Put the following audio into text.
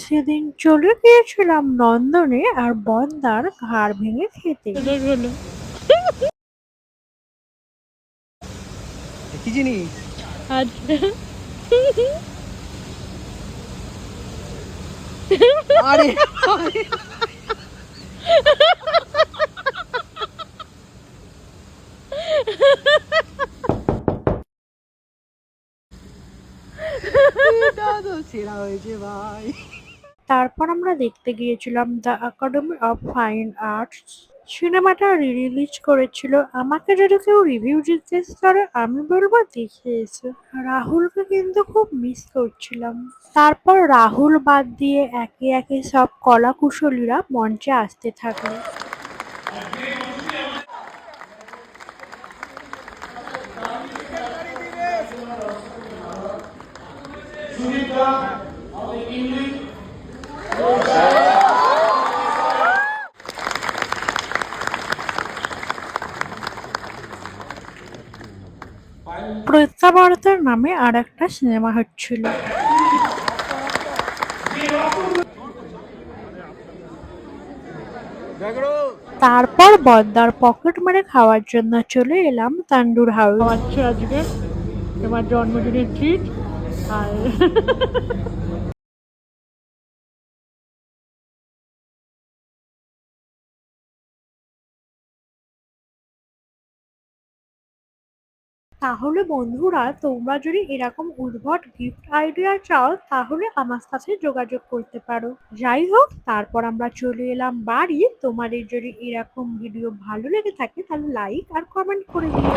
সেদিন চলে গিয়েছিলাম নন্দনে আর বন্দার ঘাড় ভেঙে খেতে। কি জিনিস? আরে এটা তো সেরা হয়েছে ভাই। তারপর আমরা দেখতে গিয়েছিলাম the academy of fine arts. সিনেমাটা রিলিজ করেছিল। আমাকে যদি কেউ রিভিউ জিজ্ঞেস করে আমি বলবো দেখে এসো। রাহুলকে কিন্তু খুব মিস করছিলাম। তারপর রাহুল বাদ দিয়ে একে একে সব কলা কুশলীরা মঞ্চে আসতে থাকলো। প্রত্যাবর্তন নামে আর একটা সিনেমা হচ্ছিল। তারপর বদ্দার পকেট মেরে খাওয়ার জন্য চলে এলাম তান্ডুর হাউস। খাওয়াচ্ছে আজকে তোমার জন্মদিনের ট্রিট। আর তাহলে বন্ধুরা তোমরা যদি এরকম উদ্ভট গিফট আইডিয়া চাও তাহলে আমার সাথে যোগাযোগ করতে পারো। যাই হোক তারপর আমরা চলে এলাম বাড়ি। তোমাদের যদি এরকম ভিডিও ভালো লেগে থাকে তাহলে লাইক আর কমেন্ট করে দিও।